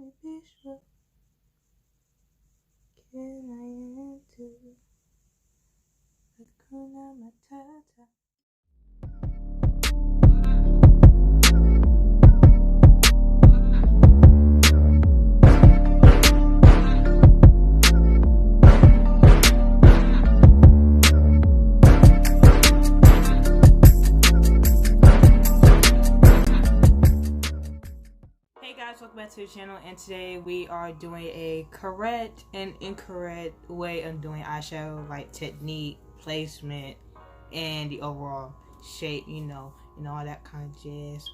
be sure. Can I enter? Hakuna Matata. Hey guys, welcome back to the channel, and today we are doing a correct and incorrect way of doing eyeshadow, like technique, placement, and the overall shape, you know, all that kind of jazz.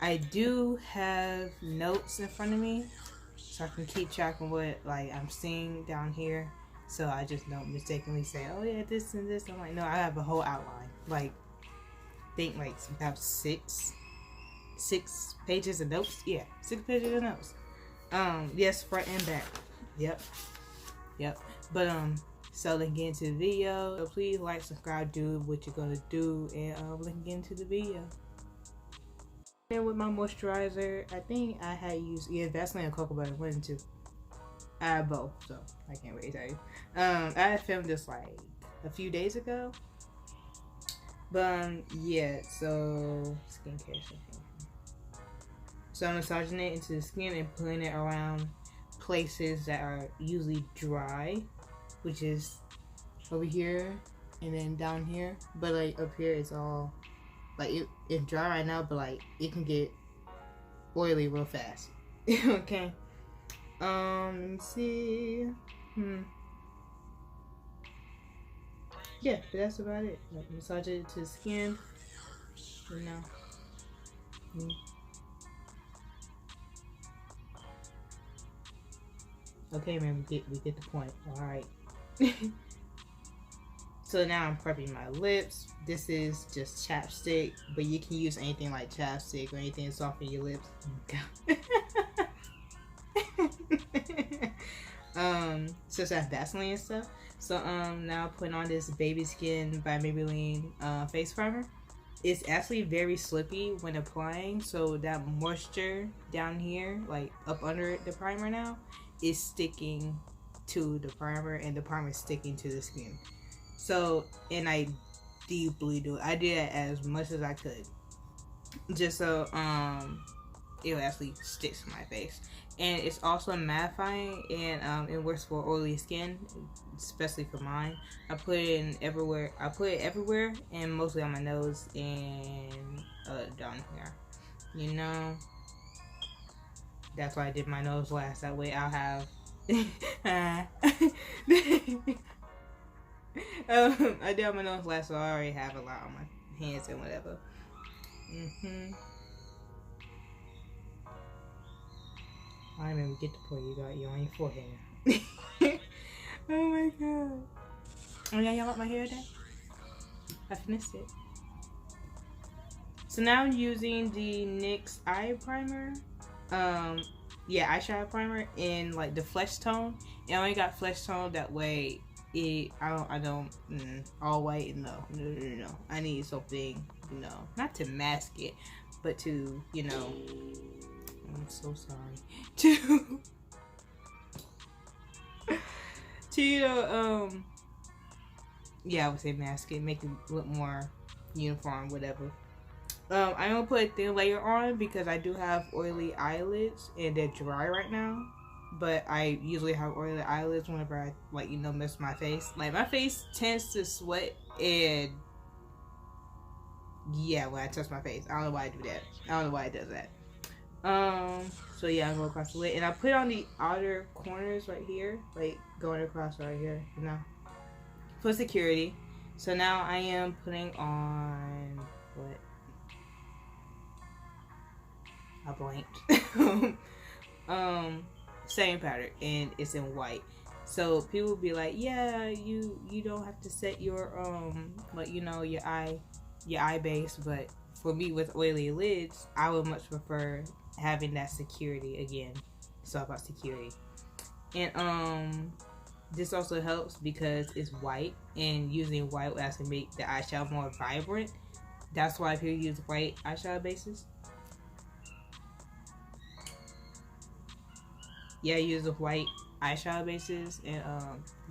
I do have notes in front of me so I can keep track of what like I'm seeing down here, so I just don't mistakenly say, oh yeah, this and this. I'm like, no, I have a whole outline, like I think like about six pages of notes. Yeah, 6 pages of notes. Yes, front and back. Yep. But so let's get into the video. So please like, subscribe, do what you're gonna do, and let's get into the video. And with my moisturizer, I think I had used Vaseline and cocoa butter, one and two. I have both, so I can't really tell you. I filmed this like a few days ago. But yeah, so skincare. So I'm massaging it into the skin and putting it around places that are usually dry, which is over here and then down here. But like up here, it's all like it's dry right now, but like it can get oily real fast. Okay. Let me see. Yeah, but that's about it. Like, massage it to the skin. You know. Okay, man, we get the point. All right. So now I'm prepping my lips. This is just chapstick, but you can use anything like chapstick or anything to soften your lips. So that's Vaseline and stuff. So now putting on this Baby Skin by Maybelline face primer. It's actually very slippy when applying, so that moisture down here, like up under the primer now, is sticking to the primer, and the primer is sticking to the skin. So, and I deeply do it. I did it as much as I could, just so it will actually stick to my face. And it's also mattifying, and it works for oily skin, especially for mine. I put it in everywhere. I put it everywhere, and mostly on my nose and down here. You know, that's why I did my nose last. That way I'll have. I did my nose last, so I already have a lot on my hands and whatever. I remember get the point you got on your forehead. Oh my god. Oh yeah, y'all like my hair today? I finished it. So now I'm using the NYX eye primer. Yeah, eyeshadow primer in like the flesh tone. And I only got flesh tone, that way I don't all white. No. I need something, not to mask it, but to, I'm so sorry. Yeah, I would say mask it, make it look more uniform, whatever. I'm gonna put a thin layer on because I do have oily eyelids and they're dry right now. But I usually have oily eyelids whenever I mess my face. Like, my face tends to sweat, and yeah, when I touch my face, I don't know why I do that. I don't know why it does that. So yeah, I'm going across the lid, and I put on the outer corners right here, like going across right here, for security. So now I am putting on what? I blanked. Same pattern, and it's in white. So people be like, yeah, you don't have to set your your eye base, but for me with oily lids, I would much prefer having that security again. It's all about security. And this also helps because it's white, and using white will actually make the eyeshadow more vibrant. That's why people use white eyeshadow bases. yeah, I use the white eyeshadow bases, and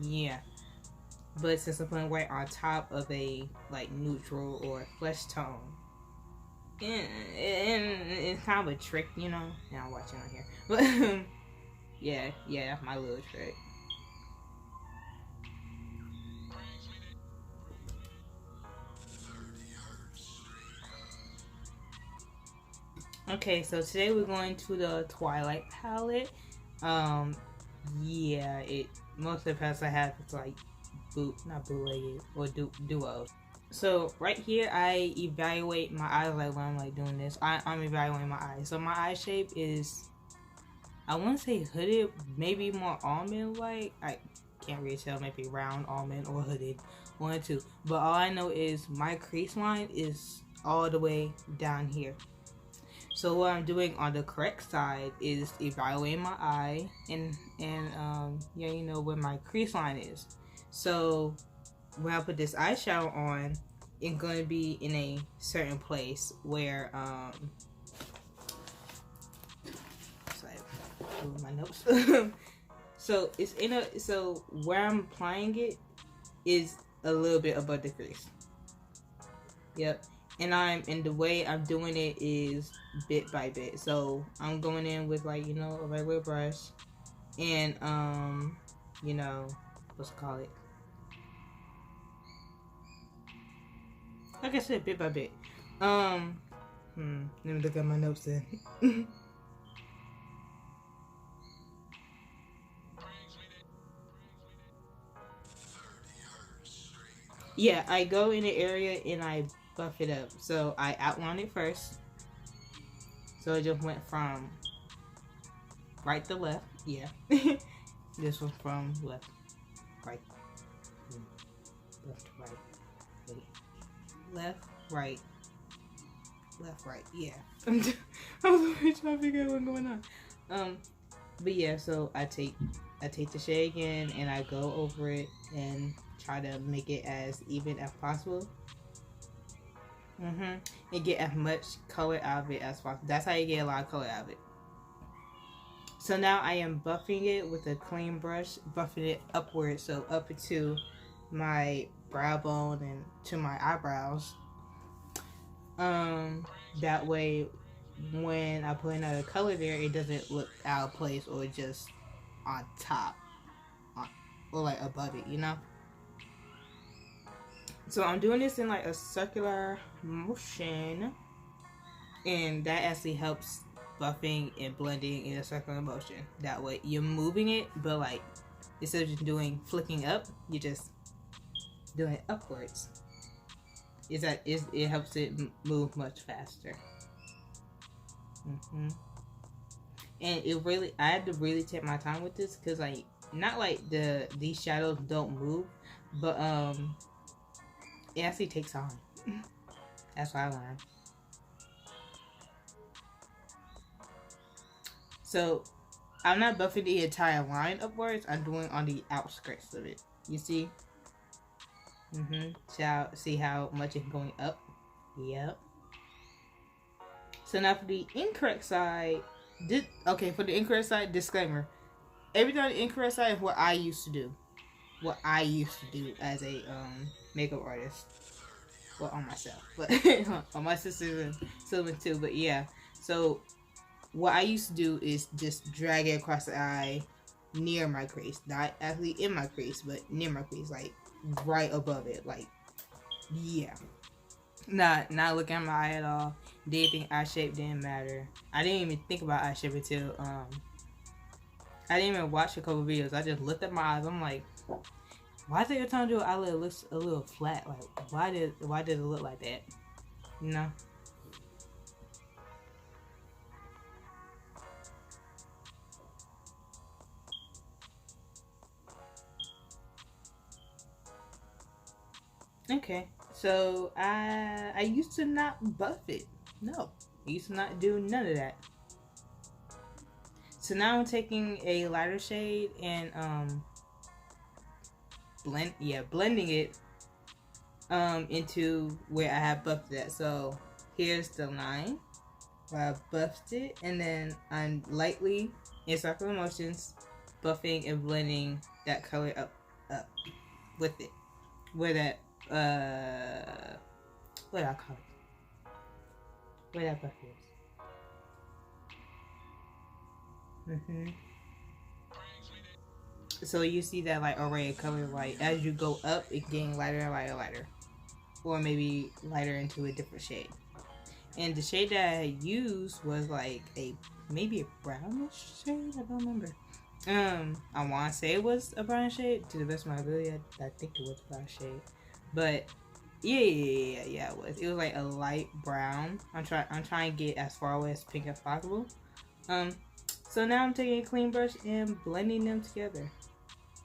yeah. But since I'm putting white on top of a like neutral or flesh tone, and it's kind of a trick, you know. Now I'm watching on here, but yeah, that's my little trick. Okay, so today we're going to the Twilight palette. Um, yeah, it most of the palettes I have it's like not bootlegged or duos. So right here, I evaluate my eyes like when I'm like doing this. I'm evaluating my eyes. So my eye shape is, I want to say hooded, maybe more almond like. I can't really tell, maybe round almond or hooded, one or two. But all I know is my crease line is all the way down here. So what I'm doing on the correct side is evaluating my eye and yeah, you know where my crease line is. So when I put this eyeshadow on, it's going to be in a certain place where sorry, move my notes. So it's in a, so where I'm applying it is a little bit above the crease. Yep. And the way I'm doing it is bit by bit. So I'm going in with like, you know, a regular brush and you know, what's it called? Like I said, bit by bit. Let me look at my notes then. Yeah, I go in the area and I buff it up. So I outline it first. So it just went from right to left. Yeah. This one from left, right, left, right, wait. Left, right, left, right. Yeah. I was trying to figure out what's going on. But yeah, so I take the shade again and I go over it and try to make it as even as possible. And get as much color out of it as possible. That's how you get a lot of color out of it. So now I am buffing it with a clean brush, buffing it upwards, so up to my brow bone and to my eyebrows. That way when I put another color there, it doesn't look out of place or just on top or like above it, you know. So I'm doing this in like a circular motion, and that actually helps buffing and blending in a circular motion. That way you're moving it, but like instead of just doing flicking up, you're just doing it upwards. It helps it move much faster. And it really, I had to really take my time with this because like not like these shadows don't move, but it actually takes time. That's what I learned. So I'm not buffing the entire line upwards. I'm doing on the outskirts of it. You see? See how much it's going up? Yep. So now for the incorrect side, for the incorrect side, disclaimer. Everything on the incorrect side is what I used to do. What I used to do as a makeup artist. Well, on myself. But on my sisters and Sylvan too. But yeah. So what I used to do is just drag it across the eye near my crease. Not actually in my crease, but near my crease. Like right above it. Like, yeah. Not looking at my eye at all. Didn't think eye shape didn't matter. I didn't even think about eye shape until I didn't even watch a couple videos. I just looked at my eyes. I'm like, why is it every time I do an eyelid it looks a little flat? Like why did it look like that? You know? Okay, so I used to not buff it. No, I used to not do none of that. So now I'm taking a lighter shade and blending it into where I have buffed that. So here's the line. where I buffed it, and then I'm lightly in circular motions buffing and blending that color up with it. Where that what I call it? Where that buff is. So you see that like array of color, like as you go up, it getting lighter and lighter and lighter, or maybe lighter into a different shade. And the shade that I used was like maybe a brownish shade. I don't remember. I want to say it was a brown shade. To the best of my ability, I think it was a brown shade. But yeah, it was. It was like a light brown. I'm trying to get as far away as pink as possible. So now I'm taking a clean brush and blending them together.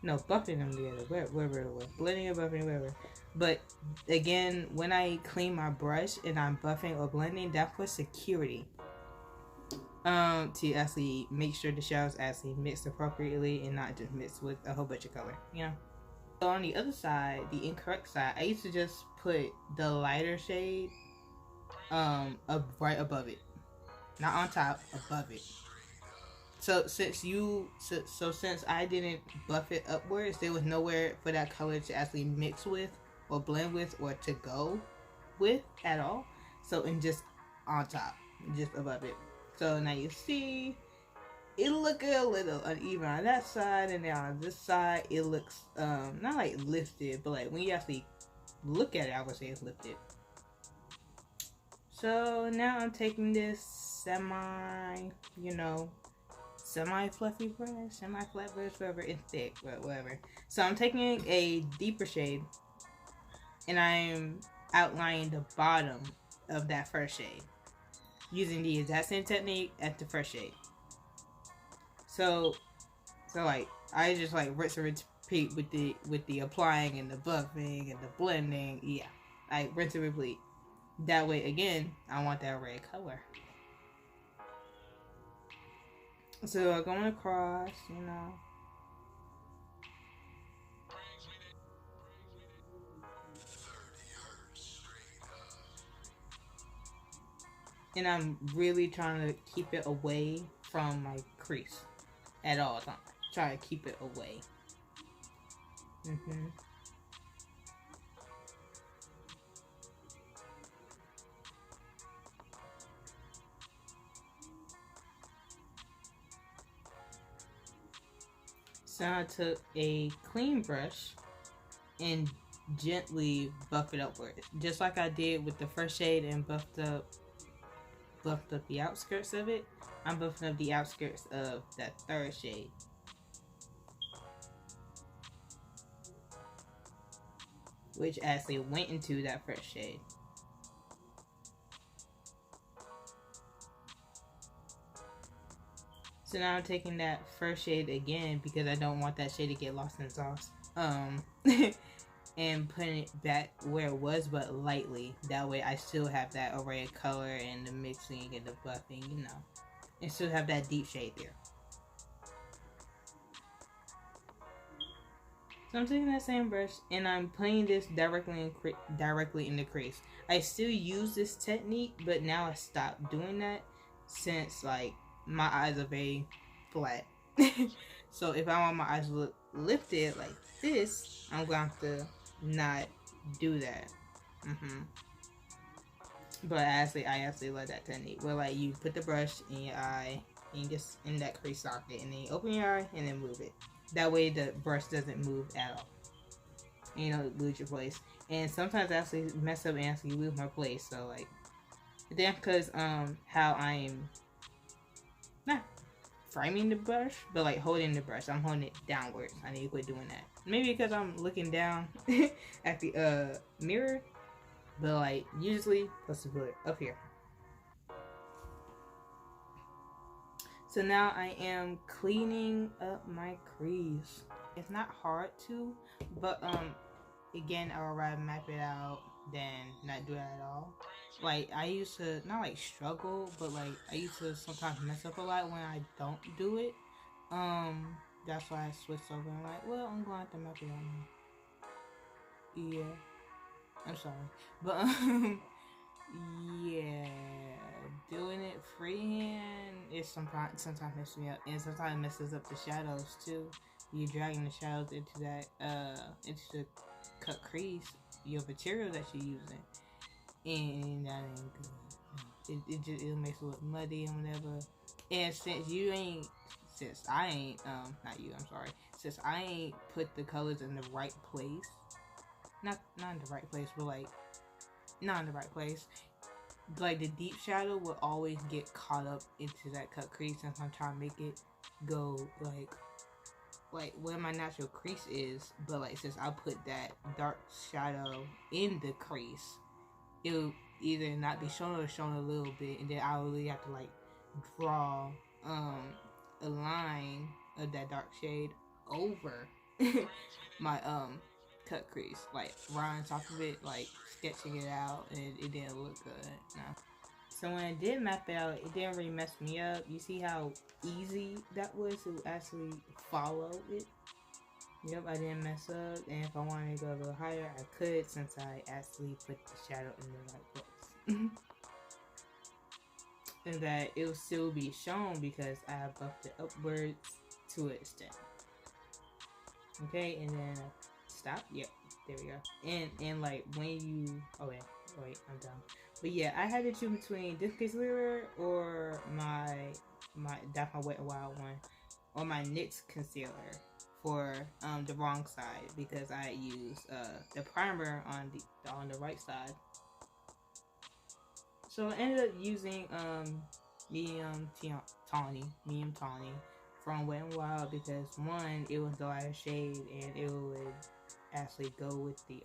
No, buffing them together. Wherever it was, blending and buffing, wherever. But again, when I clean my brush and I'm buffing or blending, that's for security. To actually make sure the shadows actually mixed appropriately and not just mixed with a whole bunch of color, you know. So on the other side, the incorrect side, I used to just put the lighter shade right above it, not on top, above it. So since I didn't buff it upwards, there was nowhere for that color to actually mix with or blend with or to go with at all. So and just on top, just above it. So now you see it look a little uneven on that side, and then on this side it looks not like lifted, but like when you actually look at it, I would say it's lifted. So now I'm taking this semi fluffy brush, semi flat brush, whatever, it's thick, but whatever. So I'm taking a deeper shade and I'm outlining the bottom of that first shade using the exact same technique as the first shade. So like I just like rinse and repeat with the applying and the buffing and the blending. Yeah, like rinse and repeat. That way again, I want that red color. So I'm going across, you know. And I'm really trying to keep it away from my crease at all times. Try to keep it away. So I took a clean brush and gently buff it upward, just like I did with the first shade and buffed up the outskirts of it. I'm buffing up the outskirts of that third shade. Which actually went into that first shade. So now I'm taking that first shade again because I don't want that shade to get lost in sauce. And putting it back where it was, but lightly. That way I still have that array of color and the mixing and the buffing, you know. And still have that deep shade there. So I'm taking that same brush and I'm putting this directly in the crease. I still use this technique, but now I stopped doing that since like my eyes are very flat. So if I want my eyes to look lifted like this, I'm going to have to not do that. But I actually love that technique where like you put the brush in your eye and you just in that crease socket and then you open your eye and then move it. That way the brush doesn't move at all. And you don't lose your place. And sometimes I actually mess up and actually lose my place. So like then because how I'm not framing the brush, but like holding the brush. I'm holding it downwards. I need to quit doing that. Maybe because I'm looking down at the mirror, but like usually let's put it up here. So now I am cleaning up my crease. It's not hard to, but again I would rather map it out than not do that at all. Like I used to not like struggle, but like I used to sometimes mess up a lot when I don't do it. That's why I switched over and like, well, I'm going to have to map it out now. Yeah, I'm sorry, but yeah, doing it freehand, it sometimes messes me up, and sometimes messes up the shadows too. You dragging the shadows into into the cut crease, your material that you're using, and that ain't good. It makes it look muddy and whatever. And since I ain't not you, I'm sorry. Since I ain't put the colors in the right place, not in the right place, but like not in the right place. Like the deep shadow will always get caught up into that cut crease, since I'm trying to make it go like where my natural crease is. But like since I put that dark shadow in the crease, it'll either not be shown or shown a little bit, and then I really have to like draw a line of that dark shade over my cut crease, like right on top of it, like sketching it out, and it didn't look good. No. So when I did map it out, it didn't really mess me up. You see how easy that was to actually follow it? Yep, I didn't mess up, and if I wanted to go a little higher, I could, since I actually put the shadow in the right place. And that it will still be shown because I buffed it upwards to an extent. Okay, and then stop. Yep, there we go. And like when you wait, I'm done. But yeah, I had to choose between this concealer or my Wet n Wild one, or my NYX concealer for the wrong side, because I used the primer on the right side. So I ended up using medium tawny from Wet n Wild, because one, it was the lighter shade and it would actually go with the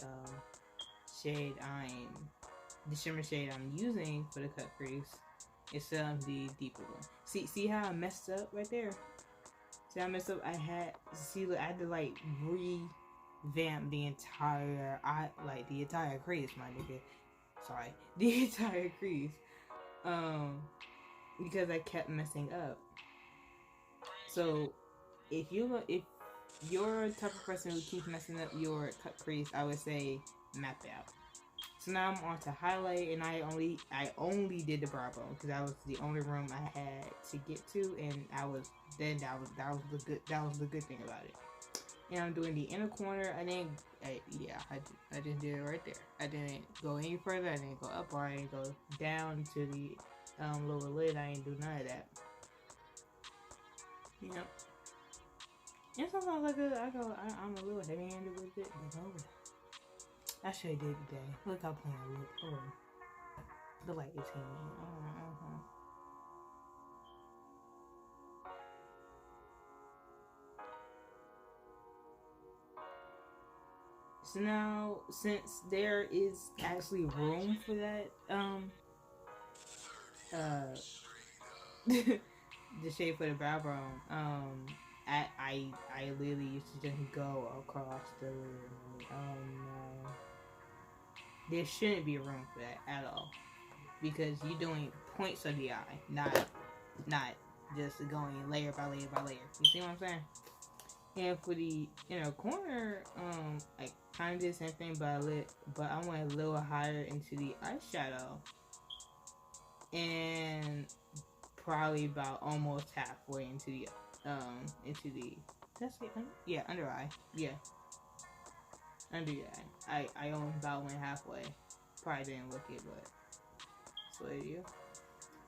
shimmer shade I'm using for the cut crease instead of the deeper one. See how I messed up right there? See how I messed up? I had to like revamp the entire crease, my nigga. Sorry, the entire crease. Because I kept messing up. So if you're the type of person who keeps messing up your cut crease, I would say map it out. So now I'm on to highlight, and I only did the brow bone because that was the only room I had to get to, and that was the good thing about it. And I'm doing the inner corner. I just did it right there. I didn't go any further. I didn't go up, or I didn't go down to the lower lid. I didn't do none of that. You know. And sometimes I'm a little heavy-handed with it, but no. I should have did today. Look how plain I look. Oh, the light is hitting me. So now, since there is actually room for that, the shape for the brow bone, I literally used to just go across the lid. Oh no. There shouldn't be room for that at all, because you're doing points of the eye, not just going layer by layer by layer. You see what I'm saying? And for the inner corner, I kind of did the same thing, but I went a little higher into the eyeshadow, and probably about almost halfway into the under eye, under the eye. I only about went halfway. Probably didn't look it, but that's what it is.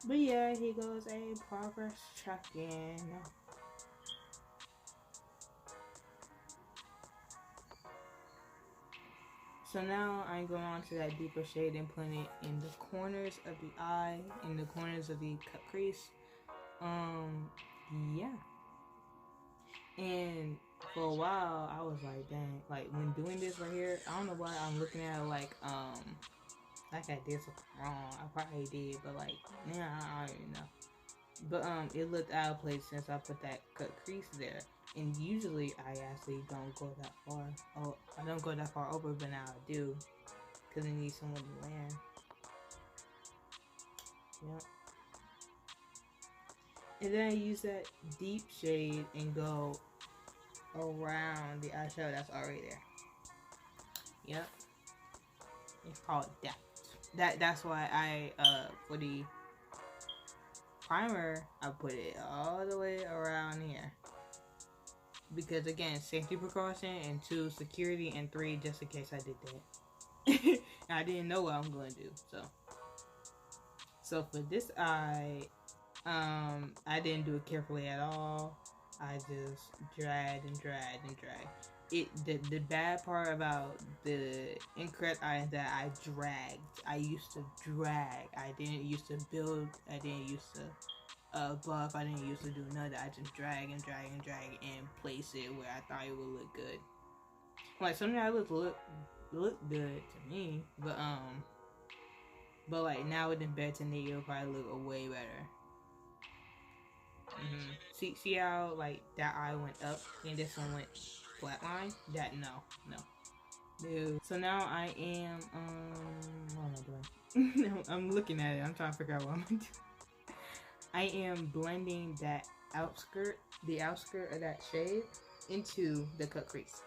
But yeah, here goes a progress check-in. So now I'm going on to that deeper shade and putting it in the corners of the eye, in the corners of the cut crease. Yeah. And for a while, I was like, dang, like when doing this right here, I don't know why I'm looking at it like I did something wrong. I probably did, but like, yeah, I don't even know. But it looked out of place since I put that cut crease there. And usually I actually don't go that far. Oh, I don't go that far over, but now I do, because I need someone to land. Yep. And then I use that deep shade and go around the eyeshadow that's already there. Yep. It's called depth. That's why I for the primer, I put it all the way around here. Because again, safety precaution, and 2, security, and 3, just in case I did that. I didn't know what I'm going to do, so for this eye, I didn't do it carefully at all. I just dragged and dragged and dragged. The bad part about the incorrect eye is that I dragged. I used to drag. I didn't used to build. I didn't used to buff. I didn't used to do none of that. I just drag and drag and drag and place it where I thought it would look good. Like something that look good to me, but like now with embedded technique, it'll probably look way better. See how like that eye went up and this one went flatline? That no. So now I am what am I doing? I'm looking at it. I'm trying to figure out what I'm gonna do. I am blending that outskirt of that shade into the cut crease.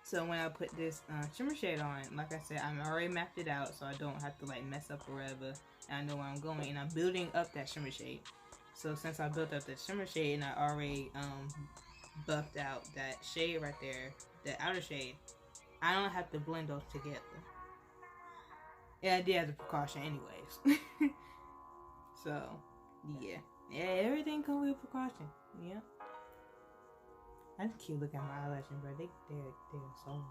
So when I put this shimmer shade on, like I said, I'm already mapped it out, so I don't have to like mess up or whatever. And I know where I'm going, and I'm building up that shimmer shade. So since I built up the shimmer shade and I already buffed out that shade right there, the outer shade, I don't have to blend those together. Yeah, I did as a precaution anyways. So, yeah, everything comes with precaution. Yeah. That's cute. Look at my eyelashes, bro. They're so long.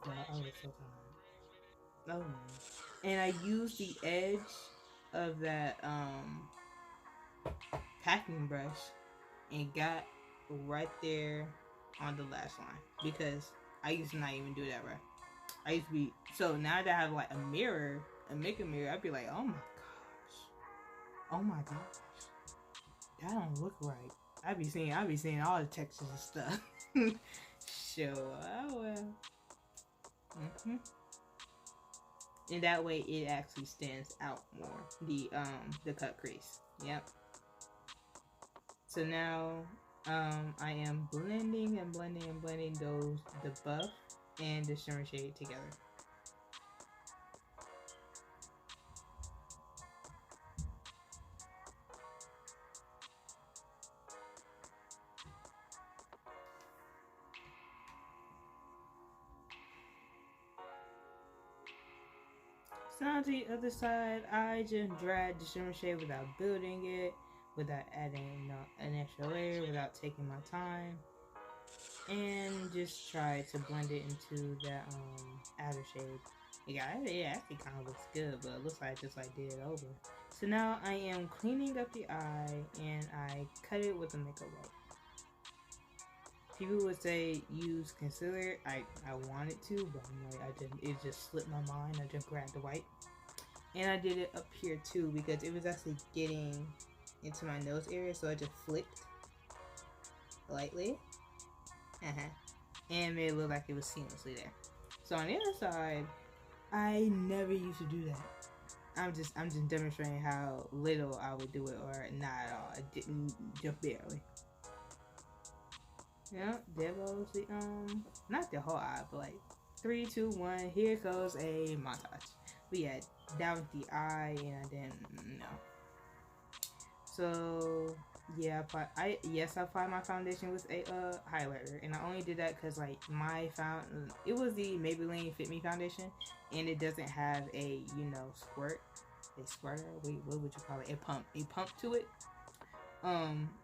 I was so tired. Oh man. And I used the edge of that packing brush and got right there on the lash line, because I used to not even do that, right? I used to be, so now that I have like a mirror, a makeup mirror, I'd be like, oh my gosh, that don't look right. I be seeing all the textures and stuff. So, oh well. And that way it actually stands out more, the cut crease. Yep. So now I am blending the buff and the shimmer shade together. So now to the other side, I just dragged the shimmer shade without building it, without adding an extra layer, without taking my time, and just try to blend it into that outer shade. It actually kind of looks good, but it looks like I just like did it over. So now I am cleaning up the eye, and I cut it with a makeup wipe. People would say use concealer. I wanted to, but I'm like, it just slipped my mind. I just grabbed the white, and I did it up here too because it was actually getting into my nose area, so I just flicked lightly, and made it look like it was seamlessly there. So on the other side, I never used to do that. I'm just demonstrating how little I would do it, or not at all. I didn't, just barely. Yeah, there goes the not the whole eye, but like 3, 2, 1. Here goes a montage. We had that was the eye, and I didn't know. So yeah, I applied my foundation with a highlighter, and I only did that because like it was the Maybelline Fit Me foundation, and it doesn't have a squirter. Wait, what would you call it? A pump to it.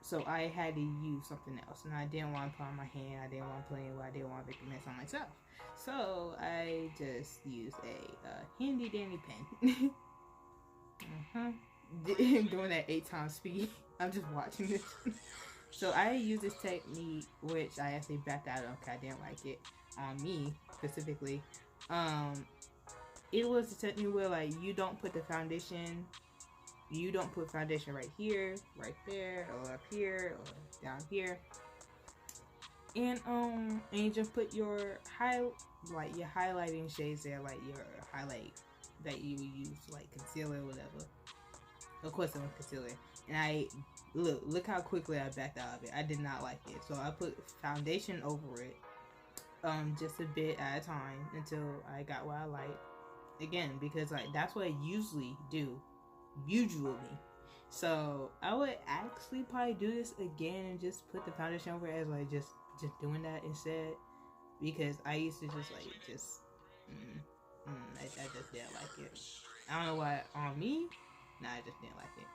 So I had to use something else, and I didn't want to put on my hand. I didn't want to put anywhere. I didn't want to make a mess on myself. So I just used a handy dandy pen. Doing that 8 times speed. I'm just watching this. So I use this technique, which I actually backed out of because I didn't like it on me specifically. It was a technique where like you don't put foundation right here, right there, or up here, or down here. And you just put your highlighting shades there, like your highlight that you would use, like concealer or whatever. Of course it was concealer. And I look how quickly I backed out of it. I did not like it. So I put foundation over it, just a bit at a time until I got what I like. Again, because like that's what I usually do usually. So I would actually probably do this again and just put the foundation over as like just doing that instead, because I used to just like I just didn't like it. I don't know why on me. Nah, I just didn't like it.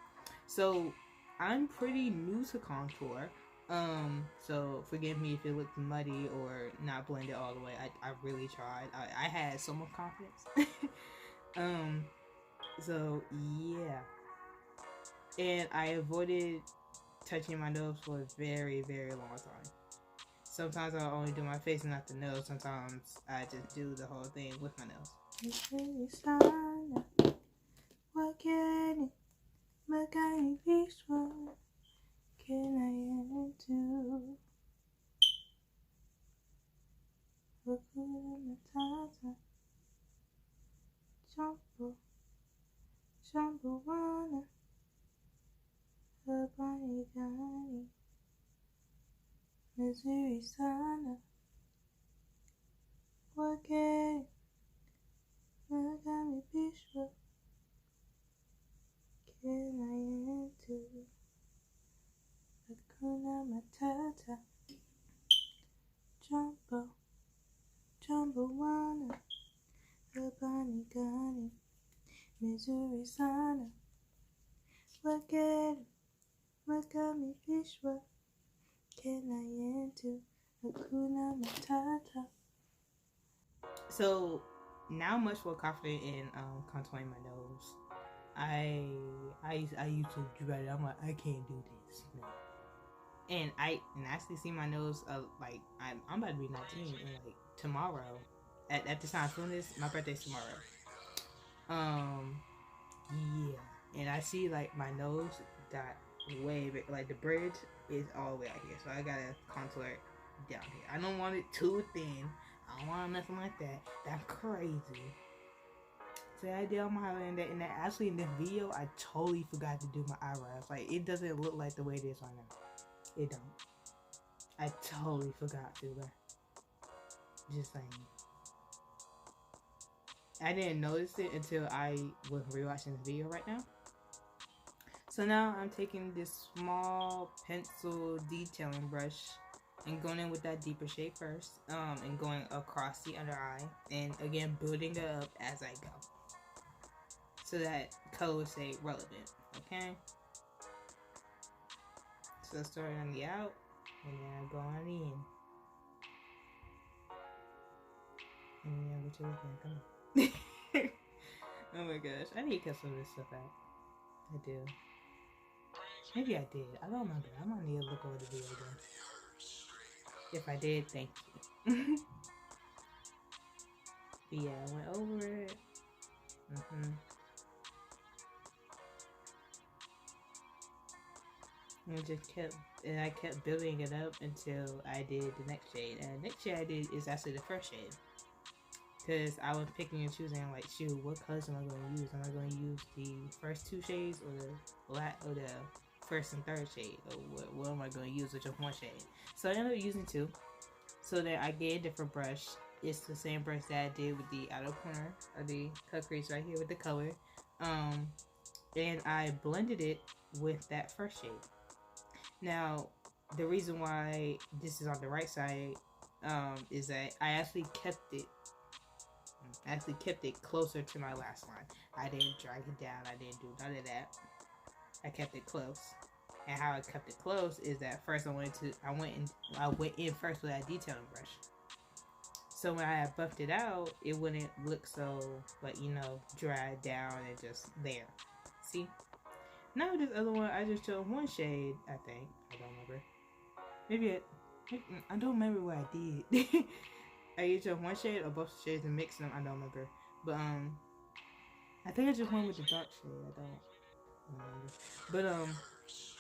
So I'm pretty new to contour. So forgive me if it looked muddy or not blended all the way. I really tried. I had so much confidence. So yeah. And I avoided touching my nose for a very, very long time. Sometimes I'll only do my face and not the nose. Sometimes I just do the whole thing with my nose. What can it make me peaceful? Can I do? Jumbo wanna Habani Gani Missouri Sana Wake Magami Bishwa Can I enter Hakuna Matata Jumbo wanna Habani Gani Missouri Sana Wake Magami Bishwa Can I enter Hakuna Matata. So now I'm much more confident in contouring my nose. I used to dread it. I'm like, I can't do this. No. And I actually see my nose like I'm about to be 19 and like tomorrow. At the time of filming this, my birthday's tomorrow. Yeah. And I see like my nose got way big, like the bridge is all the way out here. So I gotta contour it down here. I don't want it too thin. I don't want nothing like that. That's crazy. So I did all my highlighting and actually in this video I totally forgot to do my eyebrows. Like it doesn't look like the way it is right now. It don't. I totally forgot to, but just saying. I didn't notice it until I was rewatching the video right now. So now I'm taking this small pencil detailing brush and going in with that deeper shade first, and going across the under eye, and again building it up as I go, so that color will stay relevant. Okay. So I start on the out, and then I go on the in, and then what you looking at? Come on. Oh my gosh, I need to cut some of this stuff out. I do. Maybe I did. I don't remember. I might need to look over the video again. If I did, thank you. But yeah, I went over it. And I kept building it up until I did the next shade. And the next shade I did is actually the first shade. Because I was picking and choosing, like, shoot, what colors am I going to use? Am I going to use the first two shades or the first and third shade? Or what am I going to use with just one shade? So I ended up using two. So that I get a different brush. It's the same brush that I did with the outer corner of the cut crease right here with the color. And I blended it with that first shade. Now, the reason why this is on the right side is that I actually kept it closer to my last line. I didn't drag it down. I didn't do none of that. I kept it close. And how I kept it close is that first I went in first with that detailing brush. So when I buffed it out, it wouldn't look so, like, you know, dried down and just there. See? Now this other one, I just chose one shade, I think. I don't remember. Maybe I don't remember what I did. I either chose one shade or both shades and mixed them. I don't remember. But, I think I just went with the dark shade. I don't remember. But,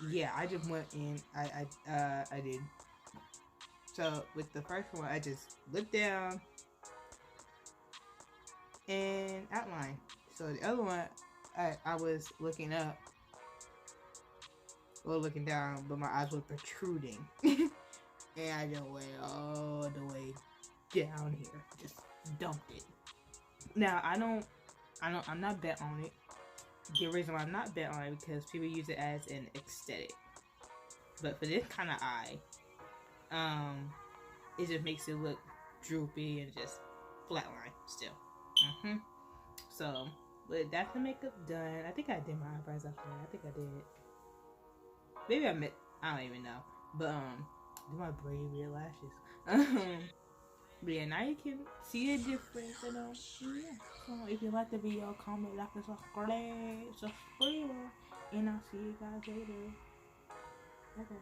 yeah, I just went in. I did. So with the first one, I just looked down and outline. So the other one, I was looking up or looking down, but my eyes were protruding, and I just went all the way down here, just dumped it. Now I'm not bet on it, The reason why I'm not bet on it because people use it as an aesthetic. But for this kind of eye, it just makes it look droopy and just flatline still. So, but that's the makeup done. I think I did my eyebrows after that. I think I did. Maybe I don't even know. But do my braid red lashes. But yeah, now you can see the difference, you know. Yeah. So if you like the video, comment, like, and subscribe, and I'll see you guys later. Okay.